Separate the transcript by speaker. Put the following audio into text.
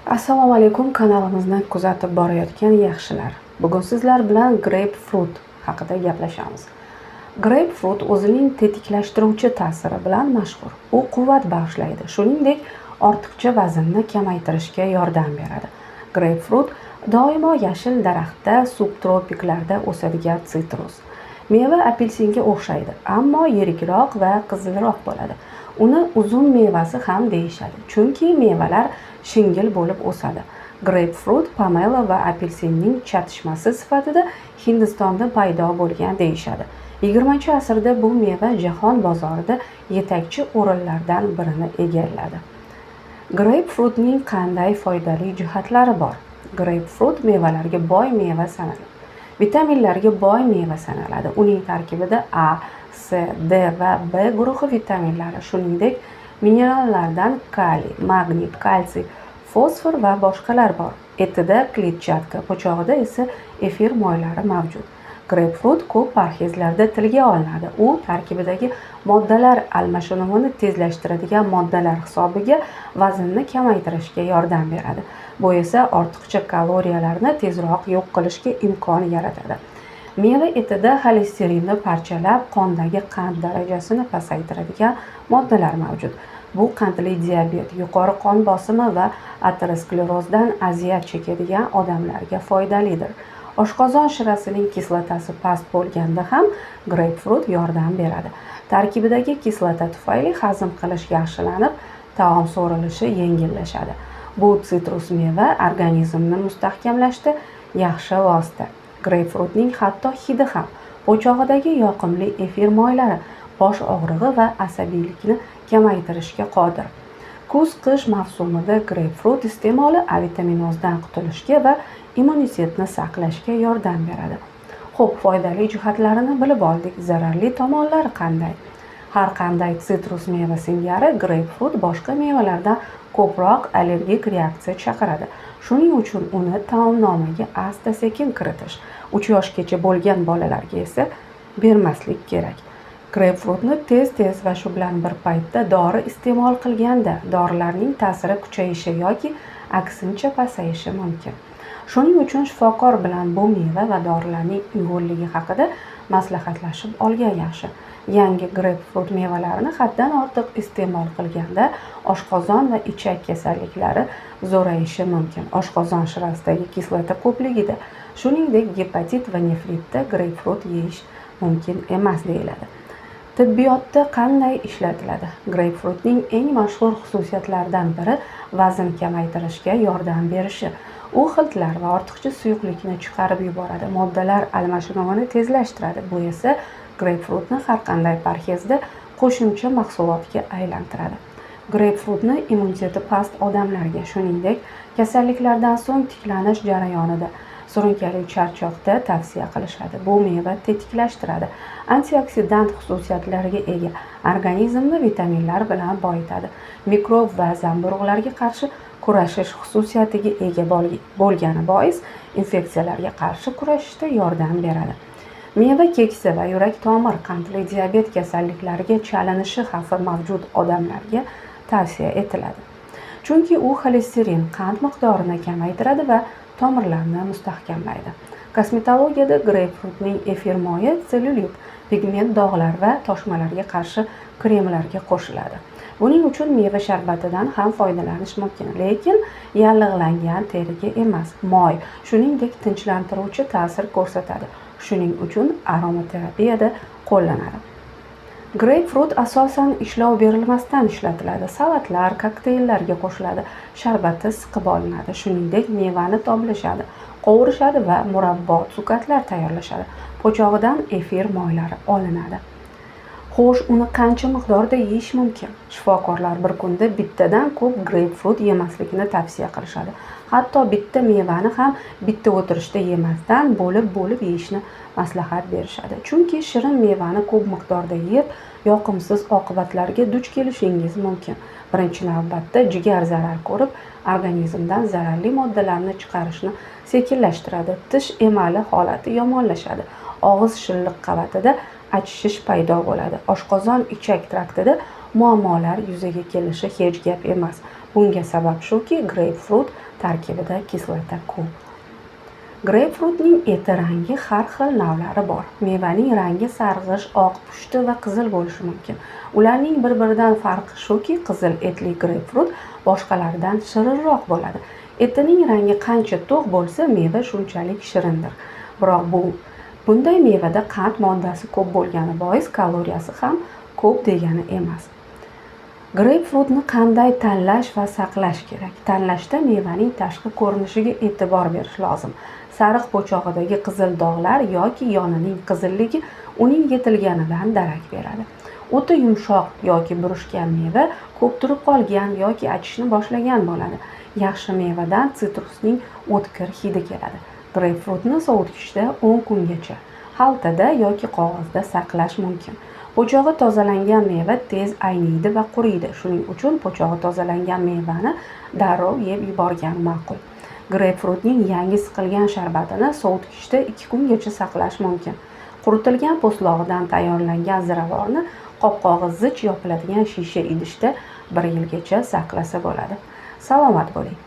Speaker 1: Assalomu alaykum, kanalimizni kuzatib borayotgan yaxshilar. Bugun sizlar bilan grapefruit haqida gaplashamiz. Grapefruit o'zining tetiklashtiruvchi ta'siri bilan mashhur. U quvvat bag'ishlaydi, shuningdek, ortiqcha vaznni kamaytirishga yordam beradi. Grapefruit doimo yashil daraxtda, subtropiklarda o'sadigan sitrus. Meva apelsinga o'xshaydi, ammo yirikroq va qizilroq bo'ladi. Uni uzum mevasi ham deyishadi, chunki mevalar shingil bo'lib o'sadi. Grapefruit pomelo va apelsinning chatishmasi sifatida Hindistonda paydo bo'lgan deyishadi. 20-asrda bu meva jahon bozorida yetakchi o'rinlardan birini egalladi. Grapefruitning qanday foydali jihatlari bor? Grapefruit mevalarga boy meva sanaladi. Vitaminlarga boy meva sanaladi. Uning tarkibida A, C, D va B guruhi vitaminlari, shuningdek, minerallardan kaliy, magniy, kalsiy, fosfor va boshqalar bor. Etida kletchatka, po'chog'ida esa efir moylari mavjud. Grapefruit ko'p parhezlarda tilga olinadi. U tarkibidagi moddalar almashinuvini tezlashtiradigan moddalar hisobiga vaznni kamaytirishga yordam beradi. Bu esa ortiqcha kaloriyalarni tezroq yo'q qilishga imkon yaratadi. Meva etida xolesterinni parchalab, qondagi qand darajasini pasaytiradigan moddalar mavjud. Bu qandli diabet, yuqori qon bosimi va aterosklerozdan aziyat chekadigan odamlarga foydalidir. Oshqozon shirasining kislotasi past bo'lganda ham grapefruit yordam beradi. Tarkibidagi kislota tufayli hazm qilish yaxshilanib, taom so'rilishi yengillashadi. Bu sitrus meva organizmni mustahkamlashda yaxshi vosita. Grapefruitning hatto hidi ham po'chog'idagi yoqimli efir moylari bosh og'rig'i va asabiylikni kamaytirishga qodir. Kuz-qish mavsumida grapefruit iste'moli avitaminozdan qutulishga va immunitetni saqlashga yordam beradi. Xo'p, foydali jihatlarini bilib oldik. Zararli tomonlari qanday? Har qanday sitrus meva singari grapefruit boshqa mevalardan ko'proq allergik reaksiya chaqiradi. Shuning uchun uni taomnomaga asta-sekin kiritish, 3 yoshgacha bo'lgan bolalarga esa bermaslik kerak. Grapefruitni tez-tez va shu bilan bir paytda dori iste'mol qilganda dorilarning ta'siri kuchayishi yoki aksincha pasayishi mumkin. Shuning uchun shifokor bilan bu meva va dorilarning uyg'unligi haqida maslahatlashib olgan yaxshi. Yangi grapefruit mevalarini haddan ortiq iste'mol qilganda oshqozon va ichak kasalliklari zo'rayishi mumkin. Oshqozon shirasidagi kislota ko'pligida, shuningdek, gepatit va nefritda grapefruit yeyish mumkin emas deyiladi. Tibbiyotda qanday ishlatiladi? Grapefruitning eng mashhur xususiyatlaridan biri vazn kamaytirishga yordam berishi. U xiltlar va ortiqcha suyuqlikni chiqarib yuboradi, moddalar almashinuvini tezlashtiradi. Bu esa grapefruitni har qanday parhezda qo'shimcha mahsulotga aylantiradi. Grapefruitni immuniteti past odamlarga, shuningdek, kasalliklardan so'ng tiklanish jarayonida, surunkali charchoqda tavsiya qilishadi. Bu meva tetiklashtiradi, antioksidant xususiyatlarga ega, organizmni vitaminlar bilan boyitadi, mikrob va zamburug'larga qarshi kurashish xususiyatiga ega bo'lgani bois infeksiyalarga qarshi kurashishda yordam beradi. Meva keksa va yurak-tomir, qandli diabet kasalliklariga chalinishi xavfi mavjud odamlarga tavsiya etiladi. Chunki u xolesterin, qand miqdorini kamaytiradi va tomirlarni mustahkamlaydi. Kosmetologiyada grapefruitning efir moyi sellyulit, pigment dog'lar va toshmalarga qarshi kremlarga qo'shiladi. Buning uchun meva sharbatidan ham foydalanish mumkin, lekin yallig'langan teriga emas. Moy, shuningdek, tinchlantiruvchi ta'sir ko'rsatadi. Shuning uchun aromaterapiyada qo'llanadi. Grapefruit asosan ishlov berilmasdan ishlatiladi. Salatlar, kokteyllarga qo'shiladi, sharbati siqib olinadi. Shuningdek, mevani toblashadi, qovurishadi va murabbo, sukatlar tayyorlashadi. Po'chog'idan efir moylari olinadi. Xo'sh, uni qancha miqdorda yeyish mumkin? Shifokorlar bir kunda bittadan ko'p grapefruit yemaslikni tavsiya qilishadi. Hatto bitta mevani ham bitta o'tirishda yemasdan bo'lib yeyishni maslahat berishadi. Chunki shirin mevani ko'p miqdorda yeb, yoqimsiz oqibatlarga duch kelishingiz mumkin. Birinchi navbatda jigar zarar ko'rib, organizmdan zararli moddalarni chiqarishni sekinlashtiradi. Tish emali holati yomonlashadi. Og'iz shilliq qavatida achishish paydo bo'ladi. Oshqozon ichak traktida muammolar yuzaga kelishi hech gap emas. Bunga sabab shuki, greypfrut tarkibida kislota ko'p. Greypfrutning eti rangi har xil navlari bor. Mevaning rangi sarg'ish, oq, pushti va qizil bo'lishi mumkin. Ularning bir-biridan farqi shuki, qizil etli greypfrut boshqalaridan shirinroq bo'ladi. Etining rangi qancha to'q bo'lsa, meva shunchalik shirindir. Biroq bunday mevada qand moddasi ko'p bo'lgani bois kaloriyasi ham ko'p degani emas. Greypfrutni qanday tanlash va saqlash kerak? Tanlashda mevaning tashqi ko'rinishiga e'tibor berish lozim. Sariq po'chog'idagi qizil dog'lar yoki yonining qizilligi uning yetilganidan darak beradi. O'ti yumshoq yoki burishgan meva ko'p turib qolgan yoki achishni boshlagan bo'ladi. Yaxshi mevadan sitrusning o'tkir hidi keladi. Greypfrutni sovutgichda 10 kungacha xaltada yoki qog'ozda saqlash mumkin. Po'chog'i tozalangan meva tez ayniydi va quriydi. Shuning uchun po'chog'i tozalangan mevani darrov yeb yuborgan ma'qul. Greypfrutning yangi siqilgan sharbatini sovutgichda 2 kungacha saqlash mumkin. Quritilgan po'stlog'idan tayyorlangan ziravorni qopqog'i zich yopiladigan shisha idishda 1 yilgacha saqlasa bo'ladi. Salomat bo'ling.